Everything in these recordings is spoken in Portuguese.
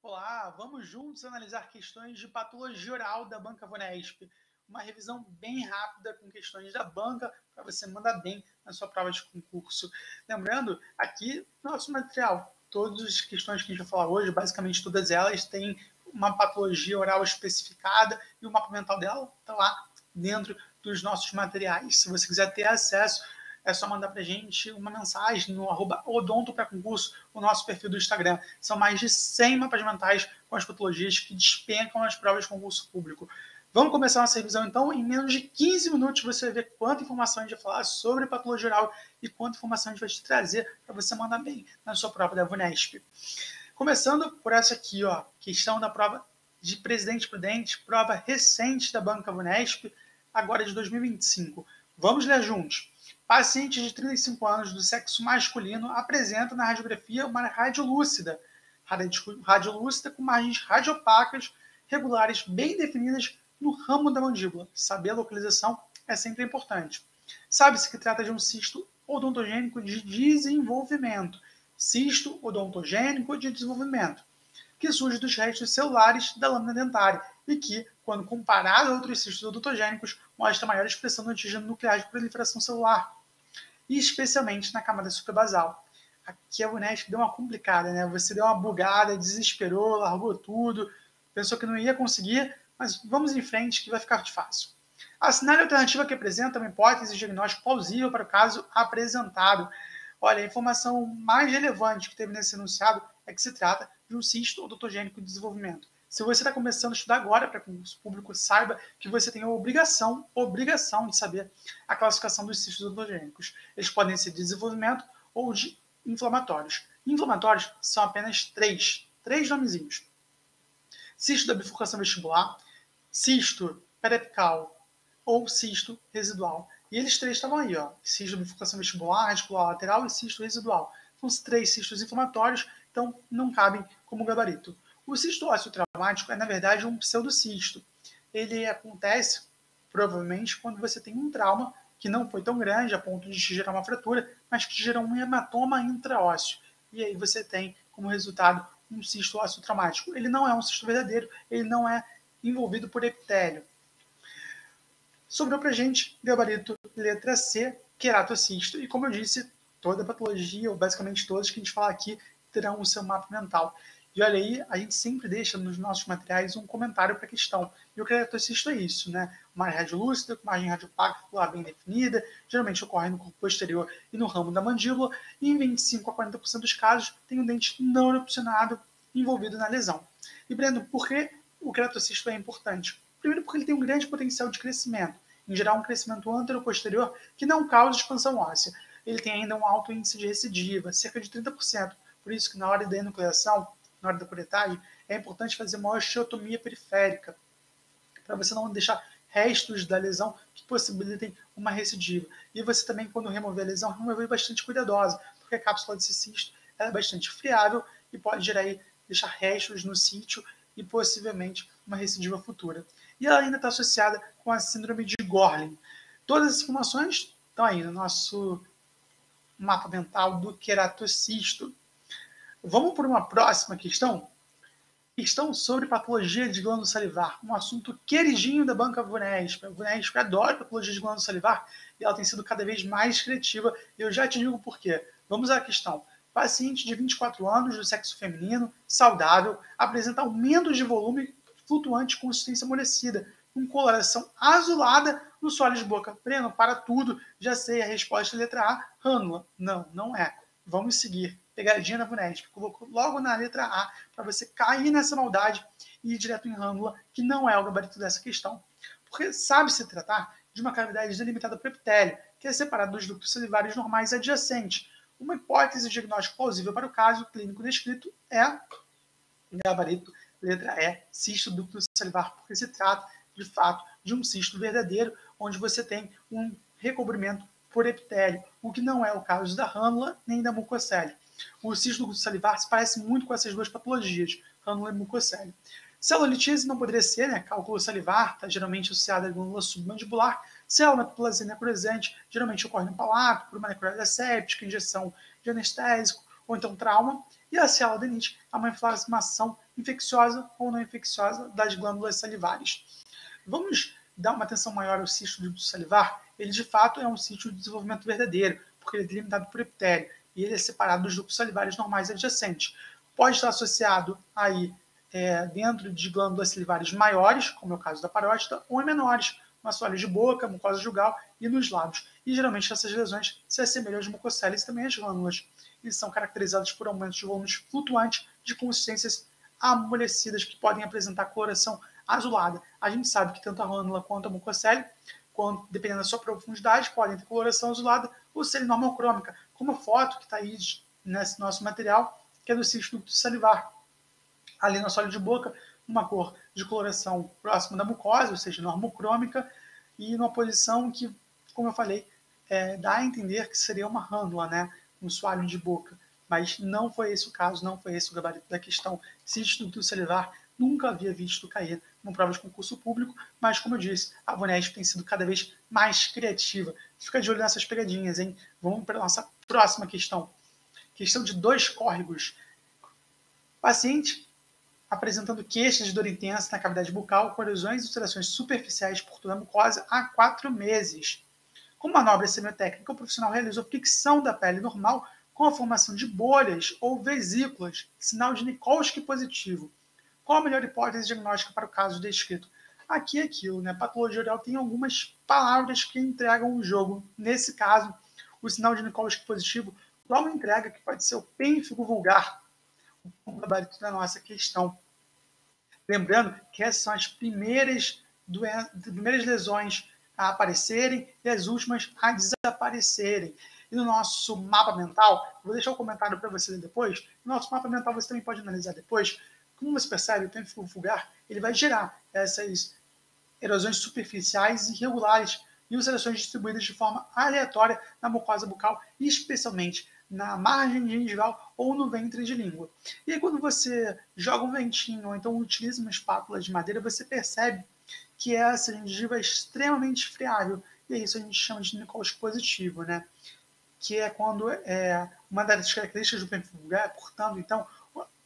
Olá, vamos juntos analisar questões de patologia oral da Banca Vunesp. Uma revisão bem rápida com questões da banca para você mandar bem na sua prova de concurso. Lembrando, aqui nosso material, todas as questões que a gente vai falar hoje, basicamente todas elas têm uma patologia oral especificada e o mapa mental dela está lá dentro dos nossos materiais. Se você quiser ter acesso, é só mandar para a gente uma mensagem no @odontopré-concurso, o nosso perfil do Instagram. São mais de 100 mapas mentais com as patologias que despencam nas provas de concurso público. Vamos começar nossa revisão, então. Em menos de 15 minutos você vai ver quanta informação a gente vai falar sobre patologia oral e quanta informação a gente vai te trazer para você mandar bem na sua prova da Vunesp. Começando por essa aqui, ó, questão da prova de Presidente Prudente, prova recente da Banca Vunesp, agora de 2025. Vamos ler juntos. Paciente de 35 anos do sexo masculino apresenta na radiografia uma radiolúcida com margens radiopacas regulares bem definidas no ramo da mandíbula. Saber a localização é sempre importante. Sabe-se que trata de um cisto odontogênico de desenvolvimento. Cisto odontogênico de desenvolvimento, que surge dos restos celulares da lâmina dentária e que, quando comparado a outros cistos odontogênicos, mostra maior expressão do antígeno nuclear de proliferação celular, e especialmente na camada suprabasal. Aqui a Vunesp deu uma complicada, né? Você deu uma bugada, desesperou, largou tudo, pensou que não ia conseguir, mas vamos em frente que vai ficar fácil. Assinale a alternativa que apresenta uma hipótese de diagnóstico plausível para o caso apresentado. Olha, a informação mais relevante que teve nesse enunciado é que se trata de um cisto odontogênico de desenvolvimento. Se você está começando a estudar agora para concurso público, saiba que você tem a obrigação de saber a classificação dos cistos odontogênicos. Eles podem ser de desenvolvimento ou de inflamatórios. Inflamatórios são apenas três nomezinhos. Cisto da bifurcação vestibular, cisto periapical ou cisto residual. E eles três estavam aí, ó. Cisto da bifurcação vestibular, radicular lateral e cisto residual. São os três cistos inflamatórios, então não cabem como gabarito. O cisto ósseo traumático é, na verdade, um pseudocisto. Ele acontece, provavelmente, quando você tem um trauma que não foi tão grande a ponto de te gerar uma fratura, mas que gera um hematoma intraósseo. E aí você tem, como resultado, um cisto ósseo traumático. Ele não é um cisto verdadeiro, ele não é envolvido por epitélio. Sobrou pra gente, gabarito, letra C, queratocisto. E como eu disse, toda patologia, ou basicamente todas que a gente fala aqui, terão o seu mapa mental. E olha aí, a gente sempre deixa nos nossos materiais um comentário para a questão. E o queratocisto é isso, né? Uma radiolúcida, com margem radiopaca bem definida, geralmente ocorre no corpo posterior e no ramo da mandíbula, e em 25 a 40% dos casos tem um dente não erupcionado envolvido na lesão. E Breno, por que o queratocisto é importante? Primeiro porque ele tem um grande potencial de crescimento, em geral um crescimento antero-posterior que não causa expansão óssea. Ele tem ainda um alto índice de recidiva, cerca de 30%, por isso que na hora da enucleação, na hora da curetagem, é importante fazer uma osteotomia periférica, para você não deixar restos da lesão que possibilitem uma recidiva. E você também, quando remover a lesão, remover bastante cuidadosa, porque a cápsula desse cisto é bastante friável e pode gerar aí, deixar restos no sítio e possivelmente uma recidiva futura. E ela ainda está associada com a síndrome de Gorlin. Todas as informações estão aí no nosso mapa mental do queratocisto. Vamos por uma próxima questão? Questão sobre patologia de glândula salivar, um assunto queridinho da Banca Vunesp. A Vunesp adora patologia de glândula salivar e ela tem sido cada vez mais criativa. E eu já te digo por quê. Vamos à questão. Paciente de 24 anos, do sexo feminino, saudável, apresenta aumento de volume flutuante com consistência amolecida, com coloração azulada no sólido de boca. Breno, para tudo, já sei a resposta, letra A, rânula. Não, não é. Vamos seguir. Pegadinha da Vunesp. Colocou logo na letra A para você cair nessa maldade e ir direto em rânula, que não é o gabarito dessa questão. Porque sabe-se tratar de uma cavidade delimitada por epitélio, que é separada dos ductos salivares normais adjacentes. Uma hipótese de diagnóstico plausível para o caso clínico descrito é gabarito, letra E, cisto ducto salivar, porque se trata, de fato, de um cisto verdadeiro, onde você tem um recobrimento por epitélio, o que não é o caso da rânula nem da mucocele. O cisto ducto salivar se parece muito com essas duas patologias, rânula e mucocele. Celulitise não poderia ser, né? Cálculo salivar, está geralmente associado à glândula submandibular. Célula metaplasia necrosante, geralmente ocorre no palato, por uma necrose asséptica, injeção de anestésico, ou então trauma. E a cialdenite é uma inflamação infecciosa ou não infecciosa das glândulas salivares. Vamos dar uma atenção maior ao cisto do duto salivar? Ele, de fato, é um cisto de desenvolvimento verdadeiro, porque ele é delimitado por epitélio e ele é separado dos ductos salivares normais adjacentes. Pode estar associado aí dentro de glândulas salivares maiores, como é o caso da parótida, ou em menores, no assoalho de boca, mucosa jugal e nos lábios. E geralmente essas lesões se assemelham às mucocélias e também às glândulas. E são caracterizadas por aumentos de volumes flutuantes de consistências amolecidas que podem apresentar coloração azulada. A gente sabe que tanto a glândula quanto a mucocélia, dependendo da sua profundidade, podem ter coloração azulada ou ser normocrômica, como a foto que está aí nesse nosso material, que é do cisto do duto salivar. Ali no assoalho de boca, uma cor de coloração próxima da mucosa, ou seja, normocrômica, e numa posição que, como eu falei, dá a entender que seria uma rânula, né, no assoalho de boca. Mas não foi esse o caso, não foi esse o gabarito da questão. Cisto do duto salivar nunca havia visto cair numa prova de concurso público, mas, como eu disse, a VUNESP tem sido cada vez mais criativa. Fica de olho nessas pegadinhas, hein? Vamos para a nossa próxima questão. Questão de 2 córregos. Paciente apresentando queixas de dor intensa na cavidade bucal, com erosões e ulcerações superficiais por toda a mucosa há 4 meses. Com manobra semiotécnica, o profissional realizou fricção da pele normal com a formação de bolhas ou vesículas, sinal de Nikolsky positivo. Qual a melhor hipótese diagnóstica para o caso descrito? Aqui é aquilo, né? Patologia oral tem algumas palavras que entregam o jogo. Nesse caso, o sinal de Nikolsky positivo logo entrega que pode ser o pênfigo vulgar, o gabarito da nossa questão. Lembrando que essas são as primeiras lesões a aparecerem e as últimas a desaparecerem. E no nosso mapa mental, vou deixar o comentário para você ler depois, no nosso mapa mental você também pode analisar depois. Como você percebe, o pênfigo vulgar ele vai gerar essas erosões superficiais irregulares e ulcerações distribuídas de forma aleatória na mucosa bucal, especialmente na margem gengival ou no ventre de língua. E aí, quando você joga um ventinho ou então utiliza uma espátula de madeira, você percebe que essa gengiva é extremamente friável. E é isso a gente chama de Nikolsky positivo, né? Que é quando uma das características do pênfigo vulgar, portanto, então,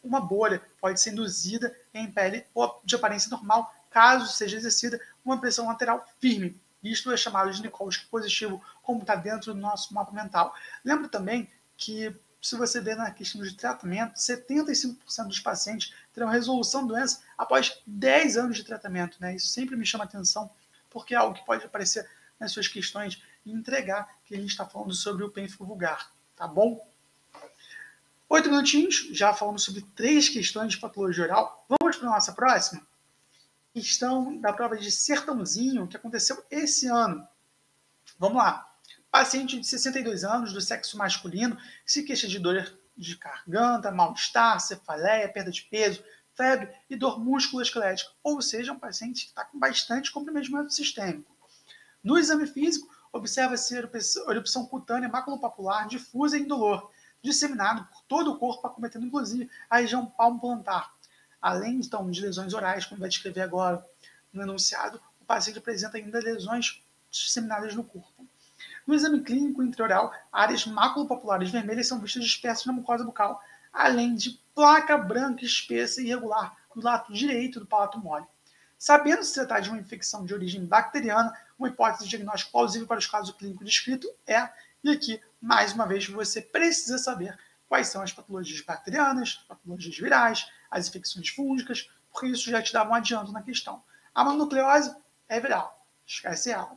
uma bolha pode ser induzida em pele ou de aparência normal, caso seja exercida uma pressão lateral firme. Isto é chamado de Nikolsky positivo, como está dentro do nosso mapa mental. Lembra também que, se você ver na questão de tratamento, 75% dos pacientes terão resolução da doença após 10 anos de tratamento. Né? Isso sempre me chama atenção, porque é algo que pode aparecer nas suas questões e entregar que a gente está falando sobre o pênfigo vulgar. Tá bom? 8 minutinhos, já falamos sobre 3 questões de patologia oral. Vamos para a nossa próxima? Questão da prova de Sertãozinho, que aconteceu esse ano. Vamos lá. Paciente de 62 anos, do sexo masculino, se queixa de dor de garganta, mal-estar, cefaleia, perda de peso, febre e dor musculoesquelética. Ou seja, um paciente que está com bastante comprometimento sistêmico. No exame físico, observa-se erupção cutânea maculopapular difusa e indolor, disseminado por todo o corpo, acometendo inclusive a região palmo-plantar. Além, então, de lesões orais, como vai descrever agora no enunciado, o paciente apresenta ainda lesões disseminadas no corpo. No exame clínico intraoral, áreas maculopapulares vermelhas são vistas dispersas na mucosa bucal, além de placa branca espessa e irregular no lado direito do palato mole. Sabendo se tratar de uma infecção de origem bacteriana, uma hipótese de diagnóstico plausível para os casos clínicos descritos é, e aqui, mais uma vez, você precisa saber quais são as patologias bacterianas, as patologias virais, as infecções fúngicas, porque isso já te dá um adianto na questão. A mononucleose é viral, esquece ela.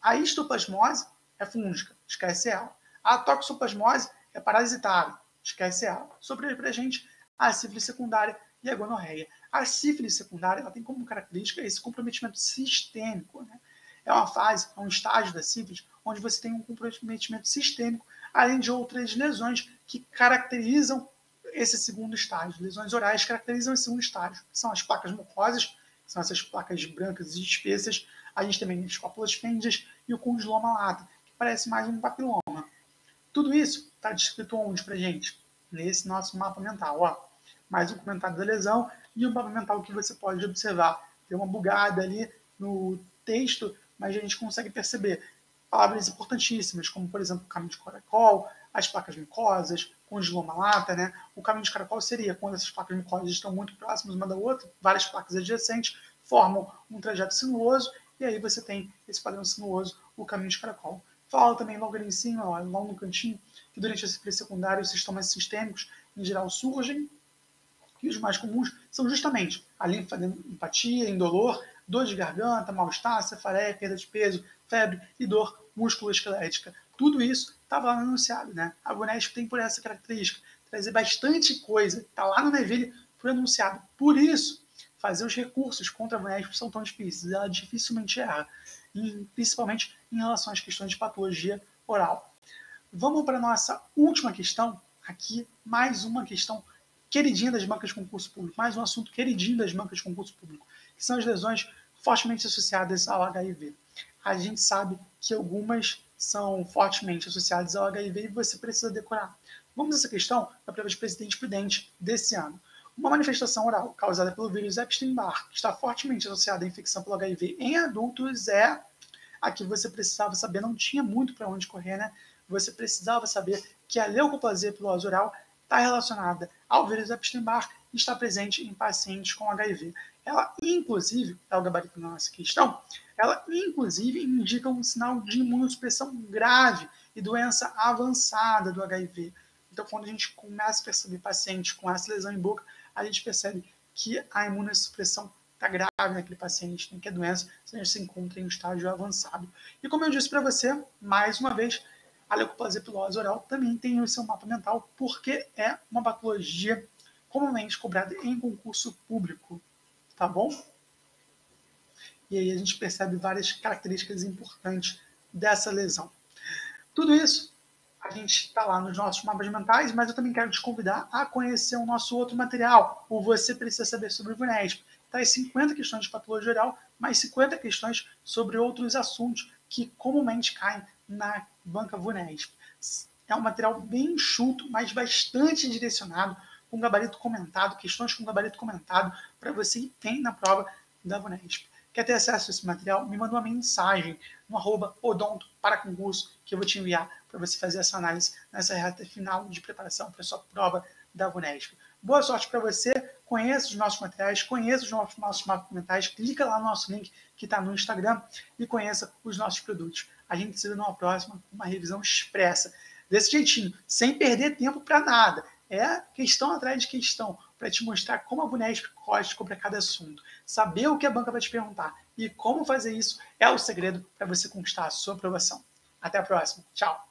A histoplasmose é fúngica, esquece ela. A toxoplasmose é parasitária, esquece ela. Sobre para a gente a sífilis secundária e a gonorreia. A sífilis secundária ela tem como característica esse comprometimento sistêmico. Né? É uma fase, é um estágio da sífilis onde você tem um comprometimento sistêmico, além de outras lesões que caracterizam esse segundo estágio. Lesões orais caracterizam esse segundo estágio. São as placas mucosas, são essas placas brancas e espessas. A gente também tem as cópulas fêndias e o condiloma lata, que parece mais um papiloma. Tudo isso está descrito onde para gente? Nesse nosso mapa mental. Ó. Mais um comentário da lesão e um mapa mental que você pode observar. Tem uma bugada ali no texto, mas a gente consegue perceber palavras importantíssimas, como, por exemplo, caminho de caracol, as placas micosas, condiloma lata, né? O caminho de caracol seria quando essas placas micosas estão muito próximas uma da outra, várias placas adjacentes formam um trajeto sinuoso, e aí você tem esse padrão sinuoso, o caminho de caracol. Fala também logo ali em cima, ó, logo no cantinho, que durante a ciclo secundária os sintomas sistêmicos, em geral, surgem, e os mais comuns são justamente a linfadenopatía, indolor, dor de garganta, mal-estar, cefaleia, perda de peso, febre e dor musculoesquelética. Tudo isso estava lá no enunciado, né? A VUNESP tem por essa característica, trazer bastante coisa, está lá no Neville por enunciado. Por isso, fazer os recursos contra a VUNESP são tão difíceis, ela dificilmente erra, principalmente em relação às questões de patologia oral. Vamos para a nossa última questão, aqui mais uma questão queridinha das bancas de concurso público, mais um assunto queridinho das bancas de concurso público, que são as lesões fortemente associadas ao HIV. A gente sabe que algumas são fortemente associadas ao HIV e você precisa decorar. Vamos a essa questão da prova de Presidente Prudente desse ano. Uma manifestação oral causada pelo vírus Epstein-Barr, que está fortemente associada à infecção pelo HIV em adultos, é a que você precisava saber, não tinha muito para onde correr, né? Você precisava saber que a leucoplasia pilosa oral está relacionada ao vírus Epstein-Barr e está presente em pacientes com HIV. Ela, inclusive, é o gabarito da nossa questão, ela, inclusive, indica um sinal de imunossupressão grave e doença avançada do HIV. Então, quando a gente começa a perceber pacientes com essa lesão em boca, a gente percebe que a imunossupressão está grave naquele paciente, né, que a doença se encontra em um estágio avançado. E como eu disse para você, mais uma vez, a leucoplasia pilosa oral também tem o seu mapa mental, porque é uma patologia comumente cobrada em concurso público, tá bom? E aí a gente percebe várias características importantes dessa lesão. Tudo isso a gente está lá nos nossos mapas mentais, mas eu também quero te convidar a conhecer o nosso outro material, o Você Precisa Saber sobre o VUNESP. Traz 50 questões de patologia oral, mais 50 questões sobre outros assuntos que comumente caem na banca VUNESP. É um material bem enxuto, mas bastante direcionado, com gabarito comentado, questões com gabarito comentado, para você ir bem na prova da VUNESP. Quer ter acesso a esse material? Me manda uma mensagem no @odonto para concurso que eu vou te enviar para você fazer essa análise nessa reta final de preparação para a sua prova da VUNESP. Boa sorte para você, conheça os nossos materiais, conheça os nossos mapas mentais, clica lá no nosso link que está no Instagram e conheça os nossos produtos. A gente se vê numa próxima com uma revisão expressa, desse jeitinho, sem perder tempo para nada. É questão atrás de questão, para te mostrar como a VUNESP corre para cada assunto. Saber o que a banca vai te perguntar e como fazer isso é o segredo para você conquistar a sua aprovação. Até a próxima. Tchau!